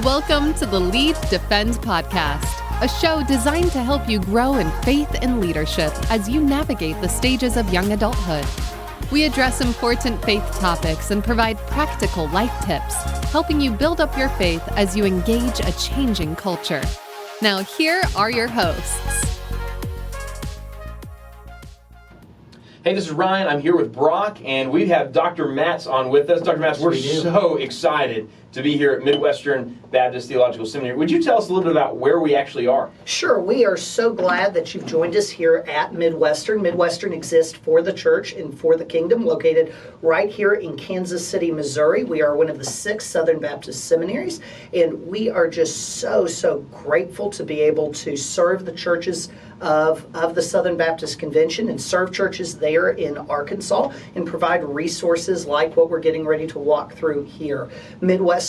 Welcome to the Lead Defend podcast, a show designed to help you grow in faith and leadership as you navigate the stages of young adulthood. We address important faith topics and provide practical life tips, helping you build up your faith as you engage a changing culture. Now, here are your hosts. Hey, this is Ryan. I'm here with Brock, and we have Dr. Matz on with us. Dr. Matz, we're so excited to be here at Midwestern Baptist Theological Seminary. Would you tell us a little bit about where we actually are? Sure. We are so glad that you've joined us here at Midwestern. Midwestern exists for the church and for the kingdom, located right here in Kansas City, Missouri. We are one of the 6 Southern Baptist seminaries, and we are just so grateful to be able to serve the churches of the Southern Baptist Convention and serve churches there in Arkansas and provide resources like what we're getting ready to walk through here. Midwestern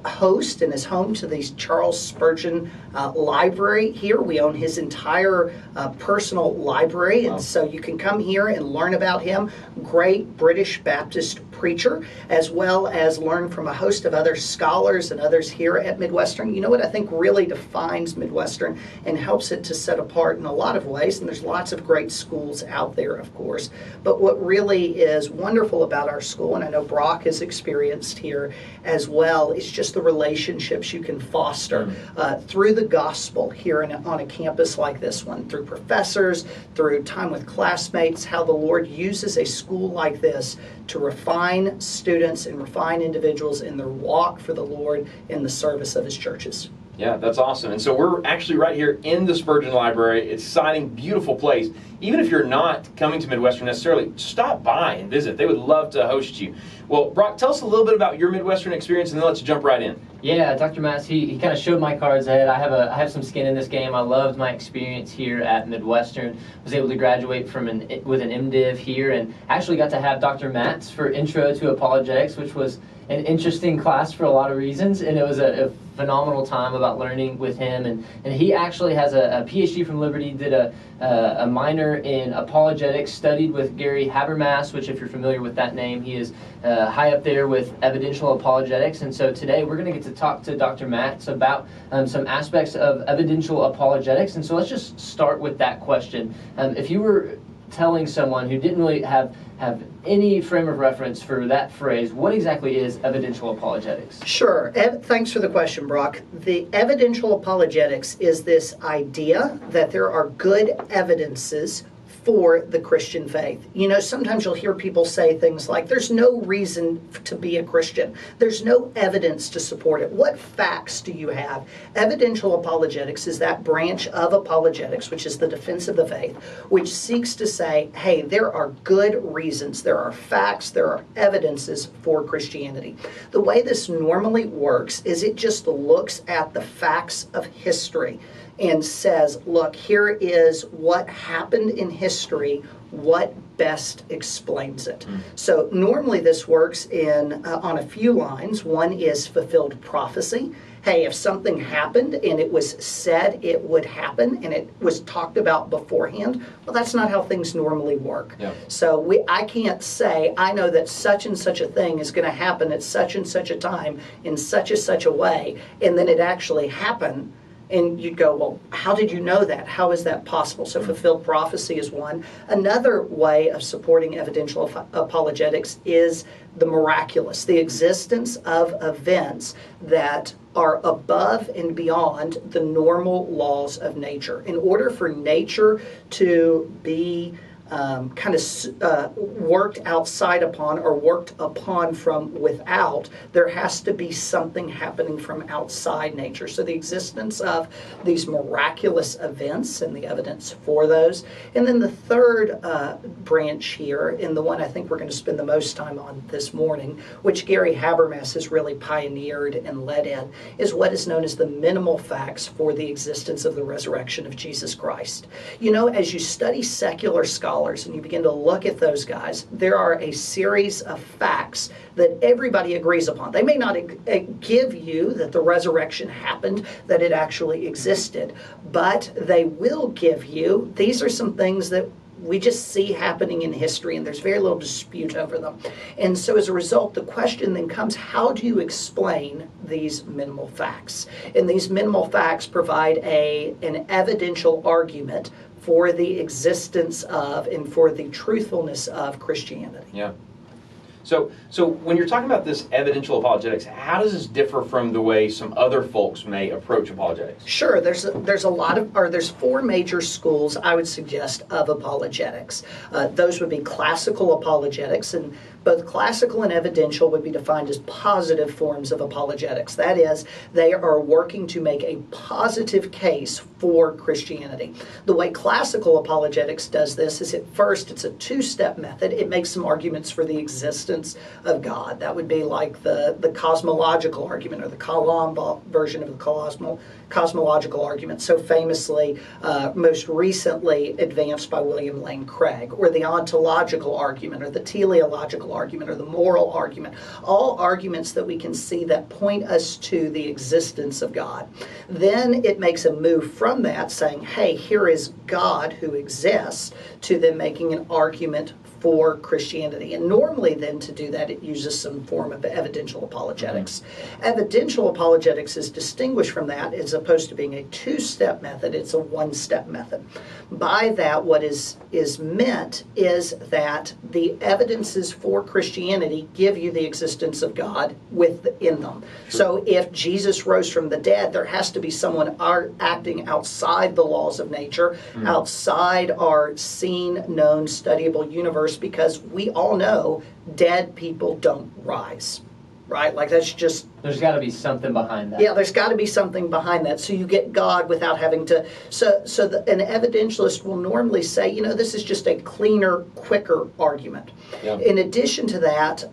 hosts and is home to the Charles Spurgeon Library here. We own his entire personal library, and so you can come here and learn about him. Great British Baptist preacher, as well as learn from a host of other scholars and others here at Midwestern. You know what I think really defines Midwestern and helps it to set apart in a lot of ways, and there's lots of great schools out there, of course, but what really is wonderful about our school, and I know Brock has experienced here as well, is just the relationships you can foster through the gospel here on a campus like this one, through professors, through time with classmates, how the Lord uses a school like this to refine students and refine individuals in their walk for the Lord in the service of His churches. Yeah, that's awesome. And so we're actually right here in the Spurgeon Library. It's an exciting, beautiful place. Even if you're not coming to Midwestern necessarily, stop by and visit. They would love to host you. Well, Brock, tell us a little bit about your Midwestern experience, and then let's jump right in. Yeah, Dr. Matz, he kind of showed my cards ahead. I have some skin in this game. I loved my experience here at Midwestern. Was able to graduate with an MDiv here, and actually got to have Dr. Matz for Intro to Apologetics, which was an interesting class for a lot of reasons, and it was a phenomenal time about learning with him. And he actually has a PhD from Liberty, did a minor in apologetics, studied with Gary Habermas, which if you're familiar with that name, he is high up there with evidential apologetics. And so today we're going to get to talk to Dr. Matz about some aspects of evidential apologetics. And so let's just start with that question. If you were telling someone who didn't really have any frame of reference for that phrase, what exactly is evidential apologetics? Sure. Thanks for the question, Brock. The evidential apologetics is this idea that there are good evidences for the Christian faith. You know, sometimes you'll hear people say things like, there's no reason to be a Christian. There's no evidence to support it. What facts do you have? Evidential apologetics is that branch of apologetics, which is the defense of the faith, which seeks to say, hey, there are good reasons, there are facts, there are evidences for Christianity. The way this normally works is it just looks at the facts of history and says, look, here is what happened in history, what best explains it. So normally this works on a few lines. One is fulfilled prophecy. Hey, if something happened and it was said it would happen and it was talked about beforehand, well, that's not how things normally work. Yeah. So I can't say, I know that such and such a thing is going to happen at such and such a time in such a way, and then it actually happened. And you'd go, well, how did you know that? How is that possible? So fulfilled prophecy is one. Another way of supporting evidential apologetics is the miraculous, the existence of events that are above and beyond the normal laws of nature. In order for nature to be worked outside upon or worked upon from without, there has to be something happening from outside nature. So the existence of these miraculous events and the evidence for those. And then the third branch here, and the one I think we're going to spend the most time on this morning, which Gary Habermas has really pioneered and led in, is what is known as the minimal facts for the existence of the resurrection of Jesus Christ. You know, as you study secular scholars, and you begin to look at those guys, there are a series of facts that everybody agrees upon. They may not give you that the resurrection happened, that it actually existed, but they will give you, these are some things that we just see happening in history, and there's very little dispute over them. And so as a result, the question then comes, how do you explain these minimal facts? And these minimal facts provide an evidential argument for the existence of and for the truthfulness of Christianity. Yeah. So when you're talking about this evidential apologetics, how does this differ from the way some other folks may approach apologetics? Sure, there's four major schools, I would suggest, of apologetics. Those would be classical apologetics, and both classical and evidential would be defined as positive forms of apologetics. That is, they are working to make a positive case for Christianity. The way classical apologetics does this is, at first, it's a two-step method. It makes some arguments for the existence of God. That would be like the cosmological argument, or the Kalam version of the cosmological argument, so famously, most recently advanced by William Lane Craig, or the ontological argument, or the teleological argument, or the moral argument, all arguments that we can see that point us to the existence of God. Then it makes a move from that, saying, hey, here is God who exists, to then making an argument for Christianity. And normally then, to do that, it uses some form of evidential apologetics. Evidential apologetics is distinguished from that. As opposed to being a two-step method, it's a one-step method. By that, what is meant is that the evidences for Christianity give you the existence of God within them. Sure. So if Jesus rose from the dead, there has to be someone acting outside the laws of nature, outside our seen, known, studyable universe, because we all know dead people don't rise. Right? Like, that's just... There's got to be something behind that. Yeah, there's got to be something behind that. So you get God without having to... an evidentialist will normally say, this is just a cleaner, quicker argument. Yeah. In addition to that...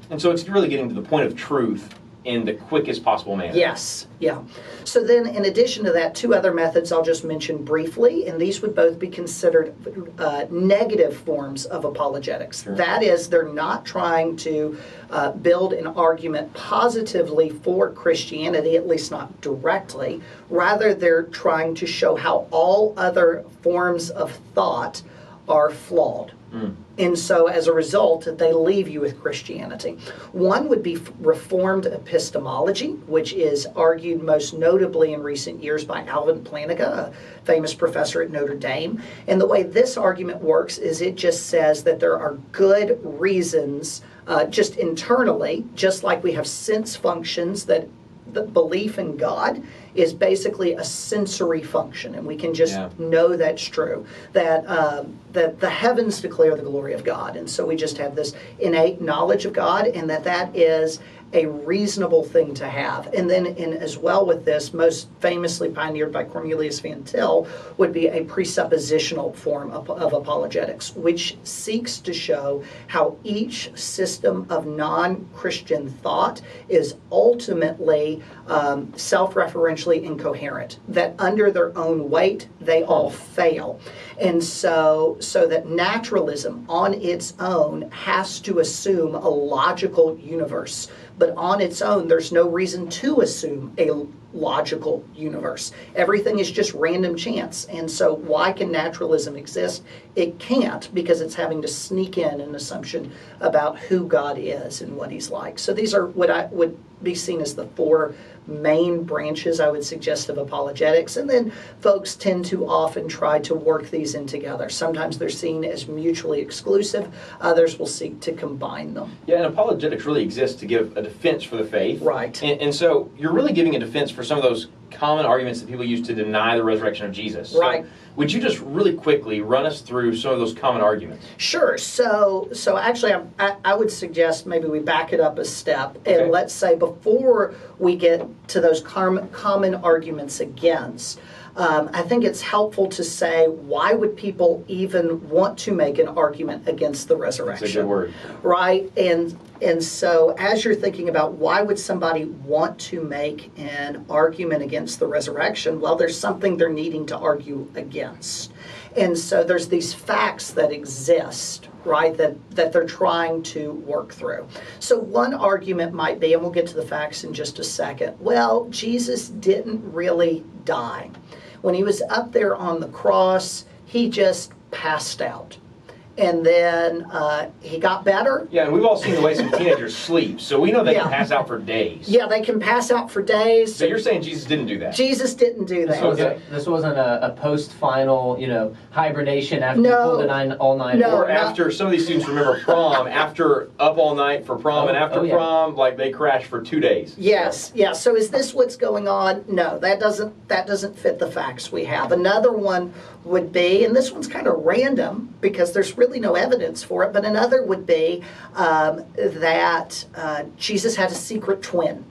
and so it's really getting to the point of truth in the quickest possible manner. Yes, yeah. So then, in addition to that, two other methods I'll just mention briefly, and these would both be considered negative forms of apologetics. Sure. That is, they're not trying to build an argument positively for Christianity, at least not directly. Rather, they're trying to show how all other forms of thought are flawed. And so, as a result, they leave you with Christianity. One would be Reformed epistemology, which is argued most notably in recent years by Alvin Plantinga, a famous professor at Notre Dame. And the way this argument works is it just says that there are good reasons, just internally, just like we have sense functions, that the belief in God is basically a sensory function, and we can just know that's true, that the heavens declare the glory of God, and so we just have this innate knowledge of God, and that is a reasonable thing to have. And then, as well with this, most famously pioneered by Cornelius Van Til, would be a presuppositional form of apologetics, which seeks to show how each system of non-Christian thought is ultimately self-referentially incoherent, that under their own weight, they all fail. And so that naturalism on its own has to assume a logical universe. But on its own, there's no reason to assume a logical universe. Everything is just random chance. And so why can naturalism exist? It can't, because it's having to sneak in an assumption about who God is and what he's like. So these are what I would be seen as the four main branches, I would suggest, of apologetics. And then folks tend to often try to work these in together. Sometimes they're seen as mutually exclusive. Others will seek to combine them. Yeah, and apologetics really exists to give a defense for the faith. Right. And so you're really giving a defense for some of those common arguments that people use to deny the resurrection of Jesus. Right. So would you just really quickly run us through some of those common arguments? Sure. So actually, I would suggest maybe we back it up a step, and let's say before we get to those common arguments against, I think it's helpful to say, why would people even want to make an argument against the resurrection? That's a good word. Right? And so as you're thinking about why would somebody want to make an argument against the resurrection, well, there's something they're needing to argue against. And so there's these facts that exist, right, that they're trying to work through. So one argument might be, and we'll get to the facts in just a second, well, Jesus didn't really die. When he was up there on the cross, he just passed out. And then he got better. Yeah, and we've all seen the way some teenagers sleep, so we know they can pass out for days. Yeah, they can pass out for days. So you're saying Jesus didn't do that? Jesus didn't do that. This wasn't a post-final, hibernation after you pulled an all-night. No, or after, some of these students remember prom, after up all night for prom, and after prom, like they crashed for 2 days. Yes, yeah. So is this what's going on? No, that doesn't fit the facts we have. Another one would be, and this one's kind of random because there's really no evidence for it, but another would be that Jesus had a secret twin.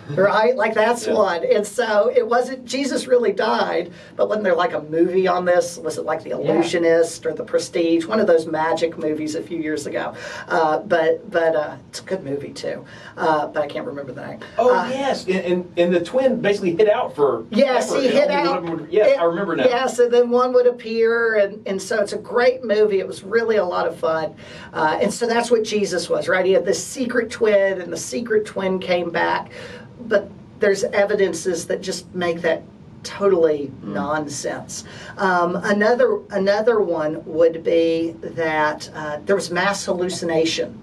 Right? Like that's one. And so it wasn't, Jesus really died, but wasn't there like a movie on this? Was it like The Illusionist or The Prestige? One of those magic movies a few years ago. But it's a good movie too. But I can't remember the name. Oh, yes. And the twin basically hid out for... Yes, he hid out. Yes, I remember now. Yes, and then one would appear. And so it's a great movie. It was really a lot of fun. And so that's what Jesus was, right? He had this secret twin, and the secret twin came back. But there's evidences that just make that totally nonsense. Another one would be that there was mass hallucination,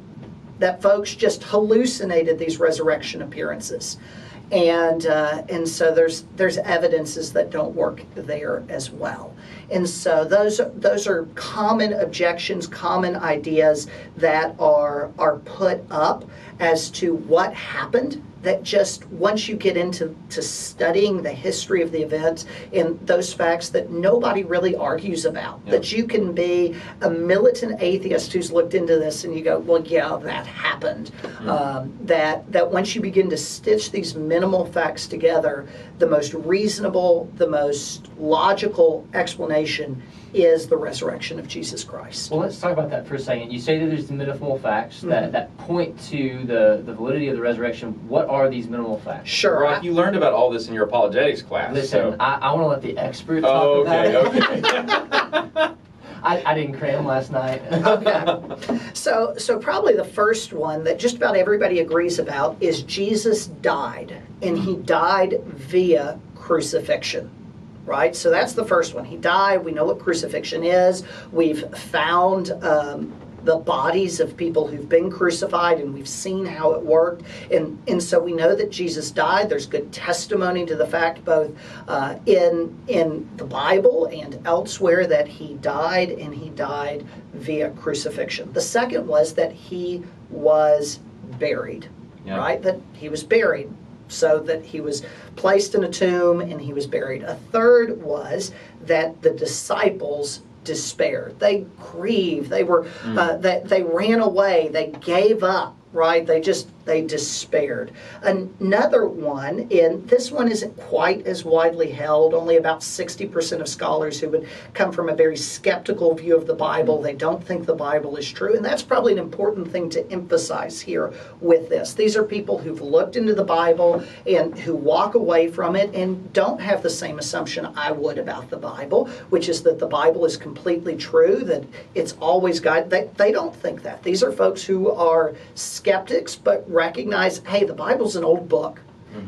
that folks just hallucinated these resurrection appearances. And so there's evidences that don't work there as well. And so those are common objections, common ideas that are put up as to what happened, that just once you get into studying the history of the event and those facts that nobody really argues about, that you can be a militant atheist who's looked into this and you go, well, yeah, that happened. That once you begin to stitch these minimal facts together, the most reasonable, the most logical explanation is the resurrection of Jesus Christ. Well, let's talk about that for a second. You say that there's the minimal facts that point to the validity of the resurrection. What are these minimal facts? Sure. Brock, you learned about all this in your apologetics class. Listen, I want to let the expert talk about it. Okay. I didn't cram last night. Okay. So probably the first one that just about everybody agrees about is Jesus died, and he died via crucifixion. Right? So that's the first one. He died. We know what crucifixion is. We've found the bodies of people who've been crucified, and we've seen how it worked. And so we know that Jesus died. There's good testimony to the fact both in the Bible and elsewhere that he died, and he died via crucifixion. The second was that he was buried. Right? That he was buried. So that he was placed in a tomb and he was buried. A third was that the disciples despaired. They grieved. They were they ran away. They gave up. Right? They despaired. Another one, and this one isn't quite as widely held, only about 60% of scholars who would come from a very skeptical view of the Bible, they don't think the Bible is true, and that's probably an important thing to emphasize here with this. These are people who've looked into the Bible and who walk away from it and don't have the same assumption I would about the Bible, which is that the Bible is completely true, that it's always God. They don't think that. These are folks who are skeptics, but recognize, hey, the Bible's an old book.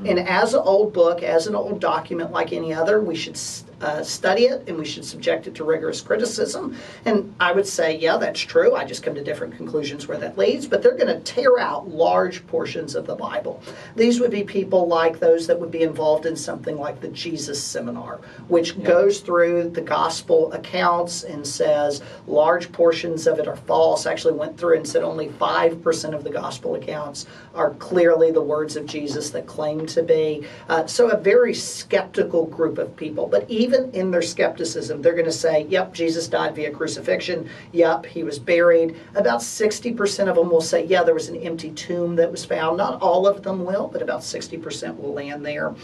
And as an old book, as an old document like any other, we should study it and we should subject it to rigorous criticism. And I would say, yeah, that's true. I just come to different conclusions where that leads, but they're going to tear out large portions of the Bible. These would be people like those that would be involved in something like the Jesus Seminar, which goes through the gospel accounts and says large portions of it are false. Actually went through and said only 5% of the gospel accounts are clearly the words of Jesus that claim to be. So a very skeptical group of people. But even in their skepticism, they're going to say, yep, Jesus died via crucifixion. Yep, he was buried. About 60% of them will say, yeah, there was an empty tomb that was found. Not all of them will, but about 60% will land there.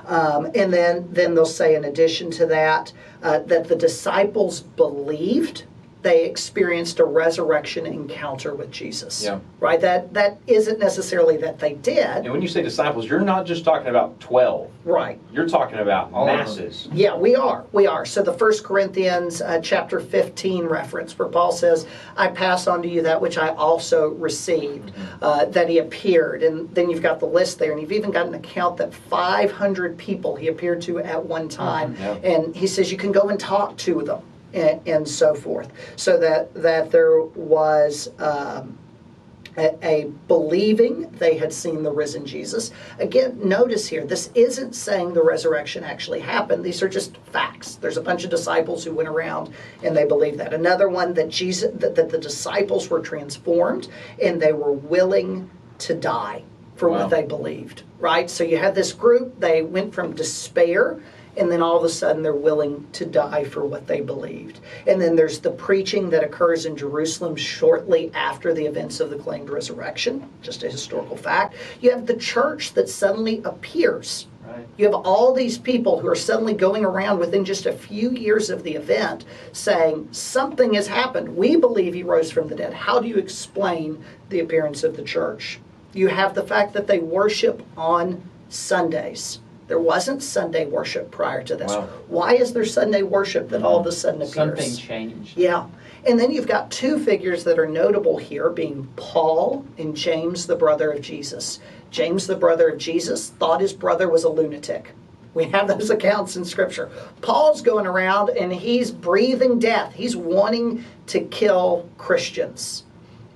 And then they'll say, in addition to that, that the disciples believed they experienced a resurrection encounter with Jesus. Yeah. Right? That isn't necessarily that they did. And when you say disciples, you're not just talking about 12. Right. You're talking about masses. Yeah, we are. So the 1 Corinthians chapter 15 reference where Paul says, I pass on to you that which I also received, that he appeared. And then you've got the list there, and you've even got an account that 500 people he appeared to at one time. And he says you can go and talk to them. and so forth. So that there was a believing they had seen the risen Jesus. Again, notice here, this isn't saying the resurrection actually happened. These are just facts. There's a bunch of disciples who went around and they believed that. Another one, that the disciples were transformed and they were willing to die for what they believed, right? So you have this group, they went from despair, and then all of a sudden they're willing to die for what they believed. And then there's the preaching that occurs in Jerusalem shortly after the events of the claimed resurrection, just a historical fact. You have the church that suddenly appears. Right. You have all these people who are suddenly going around within just a few years of the event saying, something has happened. We believe he rose from the dead. How do you explain the appearance of the church? You have the fact that they worship on Sundays. There wasn't Sunday worship prior to this. Wow. Why is there Sunday worship that all of a sudden appears? Something changed. Yeah. And then you've got two figures that are notable here, being Paul and James, the brother of Jesus. James, the brother of Jesus, thought his brother was a lunatic. We have those accounts in Scripture. Paul's going around and he's breathing death. He's wanting to kill Christians.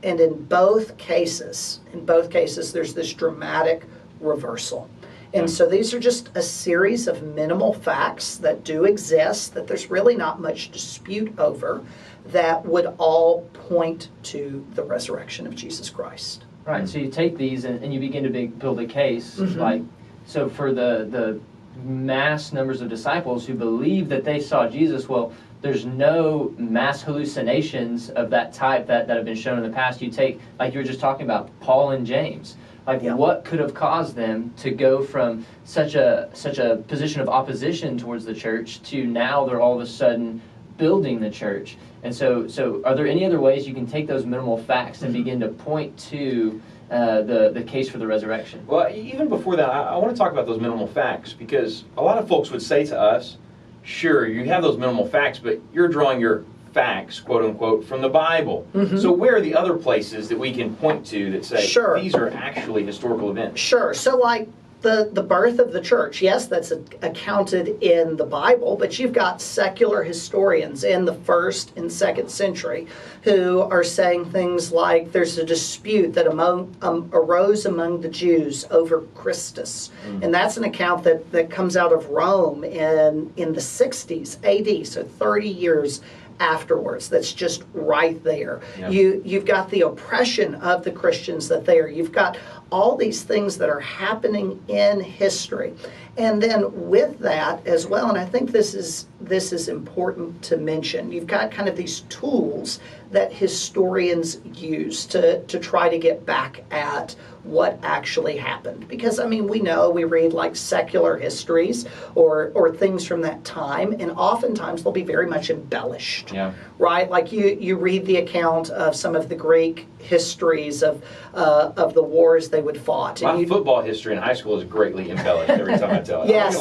And in both cases, there's this dramatic reversal. And so these are just a series of minimal facts that do exist, that there's really not much dispute over, that would all point to the resurrection of Jesus Christ. Right, so you take these and you begin to build a case, like, so for the mass numbers of disciples who believe that they saw Jesus, well, there's no mass hallucinations of that type that have been shown in the past. You take, like you were just talking about, Paul and James. Like, what could have caused them to go from such a position of opposition towards the church to now they're all of a sudden building the church? And so are there any other ways you can take those minimal facts and begin to point to the case for the resurrection? Well, even before that, I want to talk about those minimal facts, because a lot of folks would say to us, sure, you have those minimal facts, but you're drawing your facts, quote unquote, from the Bible. So where are the other places that we can point to that say these are actually historical events? Sure. So like the birth of the church, yes, that's accounted in the Bible, but you've got secular historians in the 1st and 2nd century who are saying things like there's a dispute that arose among the Jews over Christus. And that's an account that comes out of Rome in the 60s AD, so 30 years afterwards. That's just right there. Yep. You've got the oppression of the Christians that there. You've got all these things that are happening in history. And then with that as well, and I think this is important to mention, you've got kind of these tools that historians use to try to get back at what actually happened. Because, I mean, we read like secular histories or things from that time, and oftentimes they'll be very much embellished, right? Like you read the account of some of the Greek histories of the wars they would fought. My football history in high school is greatly embellished every time I tell it. Yes.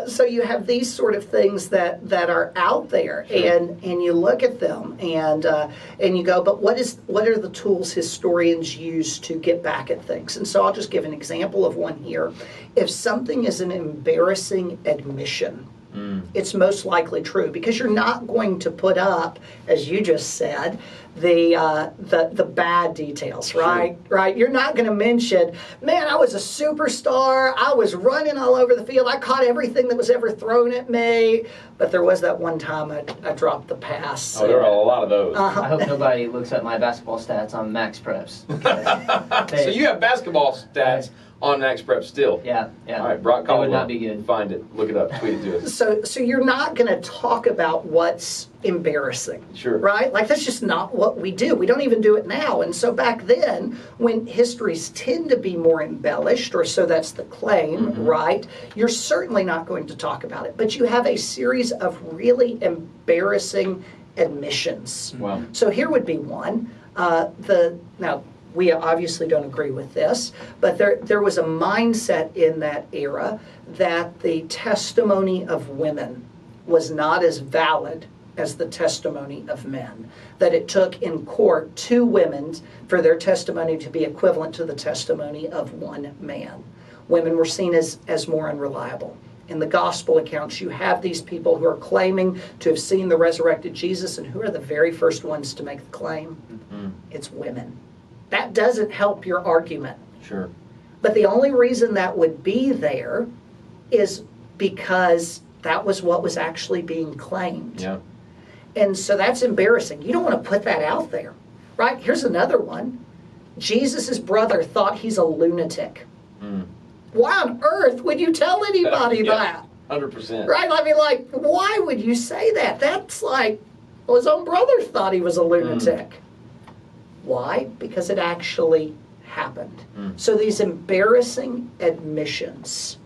So you have these sort of things that are out there, and you look at them and you go, but what are the tools historians use to get back at things? And so I'll just give an example of one here. If something is an embarrassing admission, it's most likely true, because you're not going to put up, as you just said, the bad details, right? Right. You're not going to mention, man, I was a superstar. I was running all over the field. I caught everything that was ever thrown at me. But there was that one time I dropped the pass. Oh, there are a lot of those. I hope nobody looks at my basketball stats on Max Preps. So you have basketball stats on Max Prep still. Yeah. All right, Brock Caldwell. That would not be good. Find it, look it up, tweet it to us. So you're not going to talk about what's embarrassing, right? Like, that's just not what we do. We don't even do it now. And so back then, when histories tend to be more embellished, or so that's the claim, right? You're certainly not going to talk about it. But you have a series of really embarrassing admissions. Wow. So here would be one. Now, we obviously don't agree with this, but there was a mindset in that era that the testimony of women was not as valid as the testimony of men. That it took in court 2 women for their testimony to be equivalent to the testimony of 1 man. Women were seen as more unreliable. In the gospel accounts, you have these people who are claiming to have seen the resurrected Jesus, and who are the very first ones to make the claim? Mm-hmm. It's women. That doesn't help your argument. Sure. But the only reason that would be there is because that was what was actually being claimed. Yeah. And so that's embarrassing. You don't want to put that out there, right? Here's another one. Jesus' brother thought he's a lunatic. Mm. Why on earth would you tell anybody that? 100%. Right? I mean, like, why would you say that? That's like, well, his own brother thought he was a lunatic. Why? Because it actually happened. So these embarrassing admissions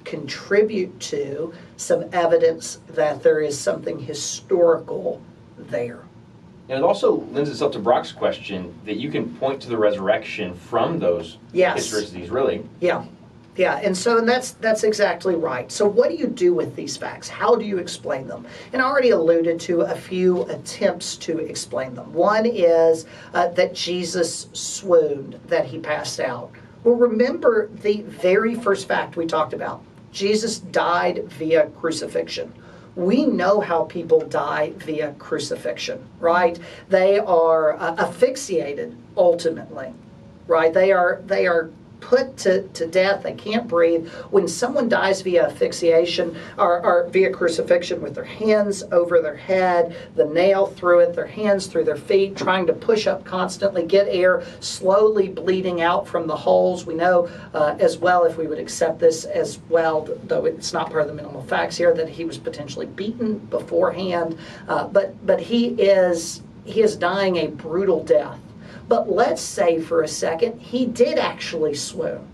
contribute to some evidence that there is something historical there. And it also lends itself to Brock's question that you can point to the resurrection from those historicities, really. Yeah. And so that's exactly right. So what do you do with these facts? How do you explain them? And I already alluded to a few attempts to explain them. One is that Jesus swooned, that he passed out. Well, remember the very first fact we talked about. Jesus died via crucifixion. We know how people die via crucifixion, right? They are asphyxiated, ultimately, right? They are put to death. They can't breathe. When someone dies via asphyxiation or via crucifixion with their hands over their head, the nail through it, their hands through their feet, trying to push up constantly, get air, slowly bleeding out from the holes. We know as well, if we would accept this as well, though it's not part of the minimal facts here, that he was potentially beaten beforehand. But he is dying a brutal death. But let's say for a second he did actually swoon,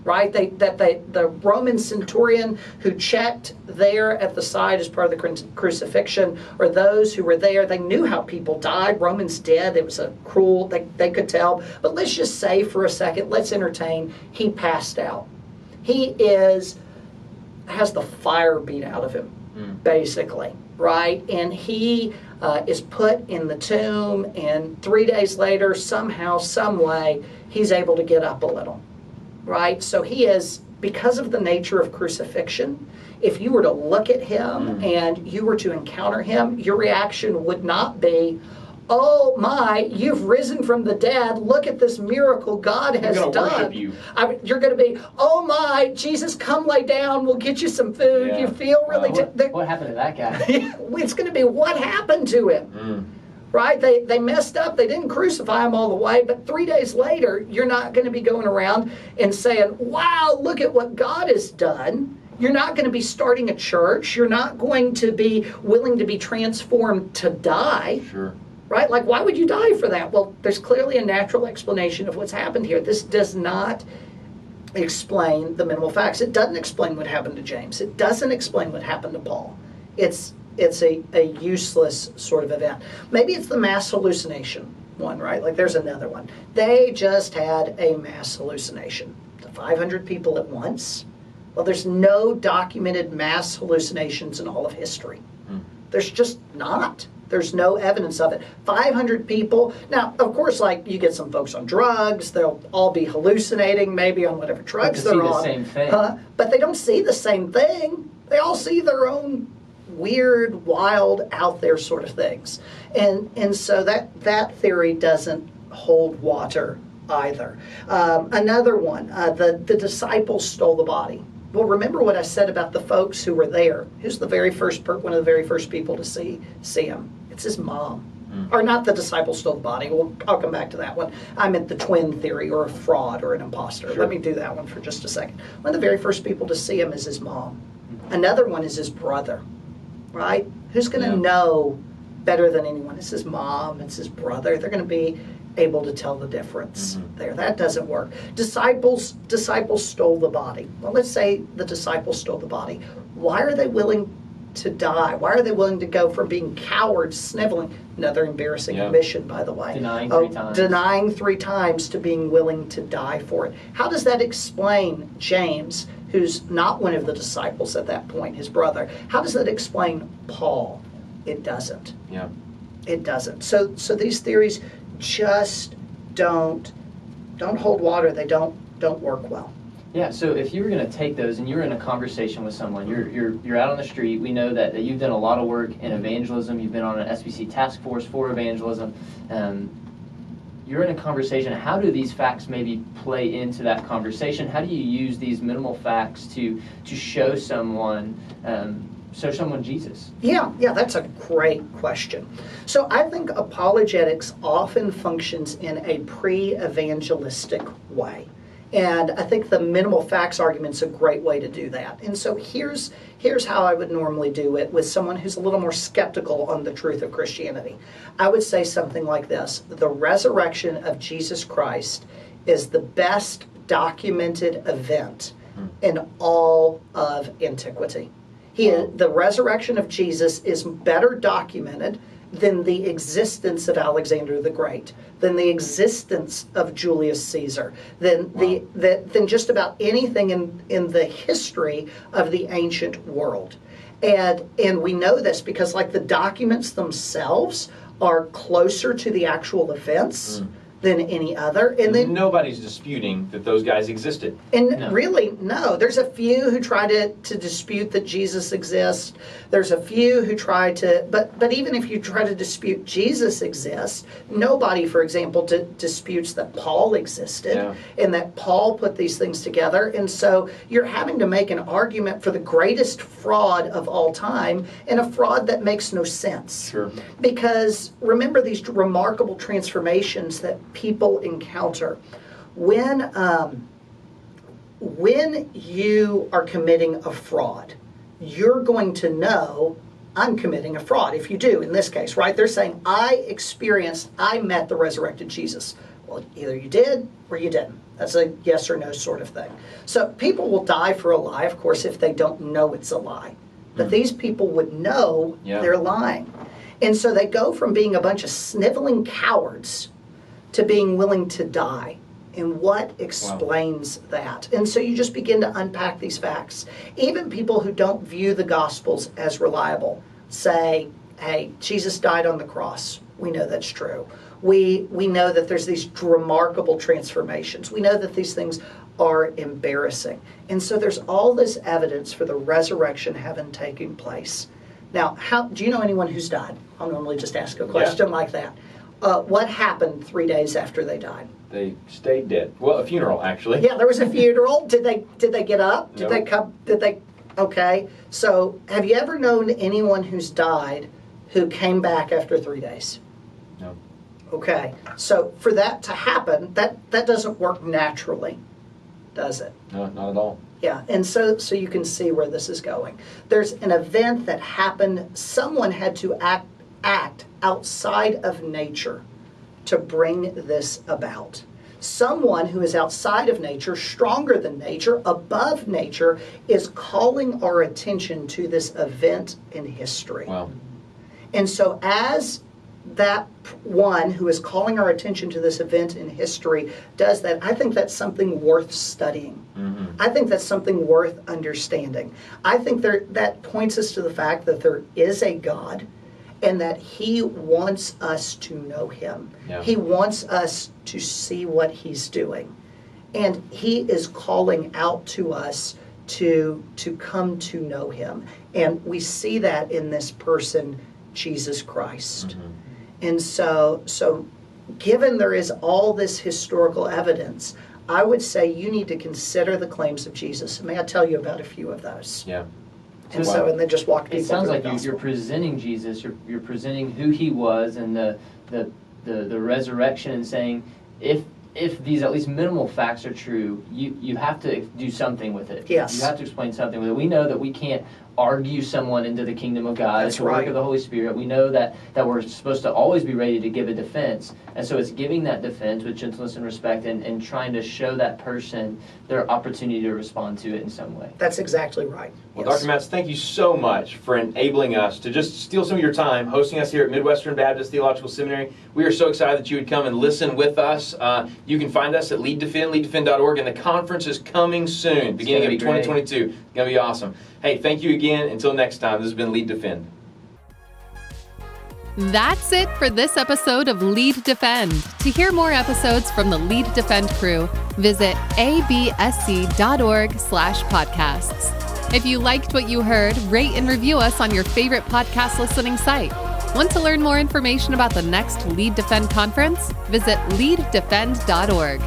right? The Roman centurion who checked there at the side as part of the crucifixion, or those who were there, they knew how people died. Romans did. It was a cruel, they could tell. But let's just say for a second, let's entertain, he passed out. He has the fire beat out of him, basically, right? And he is put in the tomb, and 3 days later, somehow, some way, he's able to get up a little, right? So he is, because of the nature of crucifixion, if you were to look at him and you were to encounter him, your reaction would not be, oh my, you've risen from the dead. Look at this miracle God has done. You're going to be, oh my, Jesus, come lay down. We'll get you some food. Yeah. You feel really... What happened to that guy? It's going to be, what happened to him? Right? They messed up. They didn't crucify him all the way. But 3 days later, you're not going to be going around and saying, wow, look at what God has done. You're not going to be starting a church. You're not going to be willing to be transformed to die. Sure. Right? Like, why would you die for that? Well, there's clearly a natural explanation of what's happened here. This does not explain the minimal facts. It doesn't explain what happened to James. It doesn't explain what happened to Paul. It's a useless sort of event. Maybe it's the mass hallucination one, right? Like, there's another one. They just had a mass hallucination. 500 people at once. Well, there's no documented mass hallucinations in all of history. There's just not. There's no evidence of it. 500 people. Now, of course, like, you get some folks on drugs. They'll all be hallucinating, maybe on whatever drugs they're on. But they see the same thing. But they don't see the same thing. They all see their own weird, wild, out there sort of things. And so that theory doesn't hold water either. Another one, the disciples stole the body. Well, remember what I said about the folks who were there. Who's the very first one of the very first people to see him? It's his mom. Or not the disciples stole the body. Well, I'll come back to that one. I meant the twin theory, or a fraud, or an imposter. Sure. Let me do that one for just a second. One of the very first people to see him is his mom. Another one is his brother, right? Who's going to know better than anyone? It's his mom, it's his brother. They're going to be able to tell the difference there. That doesn't work. Disciples stole the body. Well, let's say the disciples stole the body. Why are they willing to die? Why are they willing to go from being cowards, sniveling, another embarrassing admission, by the way, denying 3 times to being willing to die for it? How does that explain James, who's not one of the disciples at that point, his brother? How does that explain Paul? It doesn't. Yeah. It doesn't. So these theories just don't hold water. They don't work well. Yeah, so if you were going to take those and you're in a conversation with someone, you're out on the street, we know that you've done a lot of work in evangelism, you've been on an SBC task force for evangelism, you're in a conversation, how do these facts maybe play into that conversation? How do you use these minimal facts to show someone Jesus? Yeah, that's a great question. So I think apologetics often functions in a pre-evangelistic way. And I think the minimal facts argument's a great way to do that. And so here's how I would normally do it with someone who's a little more skeptical on the truth of Christianity. I would say something like this: the resurrection of Jesus Christ is the best documented event in all of antiquity. The resurrection of Jesus is better documented than the existence of Alexander the Great, than the existence of Julius Caesar, than just about anything in the history of the ancient world. And we know this because, like, the documents themselves are closer to the actual events than any other. And then nobody's disputing that those guys existed. And really, no. There's a few who try to dispute that Jesus exists. There's a few who try to, but even if you try to dispute Jesus exists, nobody, for example, disputes that Paul existed and that Paul put these things together. And so you're having to make an argument for the greatest fraud of all time, and a fraud that makes no sense. Sure. Because remember these remarkable transformations that people encounter when you are committing a fraud. You're going to know I'm committing a fraud if you do. In this case, right? They're saying I met the resurrected Jesus. Well, either you did or you didn't. That's a yes or no sort of thing. So people will die for a lie, of course, if they don't know it's a lie. But these people would know they're lying. And so they go from being a bunch of sniveling cowards to being willing to die. And what explains that? And so you just begin to unpack these facts. Even people who don't view the Gospels as reliable say, hey, Jesus died on the cross. We know that's true. We know that there's these remarkable transformations. We know that these things are embarrassing. And so there's all this evidence for the resurrection having taken place. Now, do you know anyone who's died? I'll normally just ask a question like that. What happened 3 days after they died? They stayed dead. Well, a funeral, actually. Yeah, there was a funeral. Did they get up? Did Nope. they come? Did they? Okay. So, have you ever known anyone who's died who came back after 3 days? No. Okay. So, for that to happen, that doesn't work naturally, does it? No, not at all. Yeah, and so you can see where this is going. There's an event that happened. Someone had to act outside of nature to bring this about. Someone who is outside of nature, stronger than nature, above nature, is calling our attention to this event in history. Wow. And so as that one who is calling our attention to this event in history does that, I think that's something worth studying. Mm-hmm. I think that's something worth understanding. I think that points us to the fact that there is a God and that He wants us to know Him. Yeah. He wants us to see what He's doing. And He is calling out to us to come to know Him. And we see that in this person, Jesus Christ. Mm-hmm. And so given there is all this historical evidence, I would say you need to consider the claims of Jesus. May I tell you about a few of those? Yeah. And and then just walk people It sounds through like the gospel. you're presenting Jesus, you're presenting who He was and the resurrection, and saying if these at least minimal facts are true, you have to do something with it. Yes. You have to explain something with it. We know that we can't argue someone into the kingdom of God. That's It's the work right. of the Holy Spirit. We know that we're supposed to always be ready to give a defense. And so it's giving that defense with gentleness and respect and trying to show that person their opportunity to respond to it in some way. That's exactly right. Well, Yes. Dr. Matz, thank you so much for enabling us to just steal some of your time, hosting us here at Midwestern Baptist Theological Seminary. We are so excited that you would come and listen with us. You can find us at leaddefend.org, and the conference is coming soon, beginning of gonna be great. 2022. It's going to be awesome. Hey, thank you again. Until next time, this has been Lead Defend. That's it for this episode of Lead Defend. To hear more episodes from the Lead Defend crew, visit absc.org/podcasts. If you liked what you heard, rate and review us on your favorite podcast listening site. Want to learn more information about the next Lead Defend conference? Visit leaddefend.org.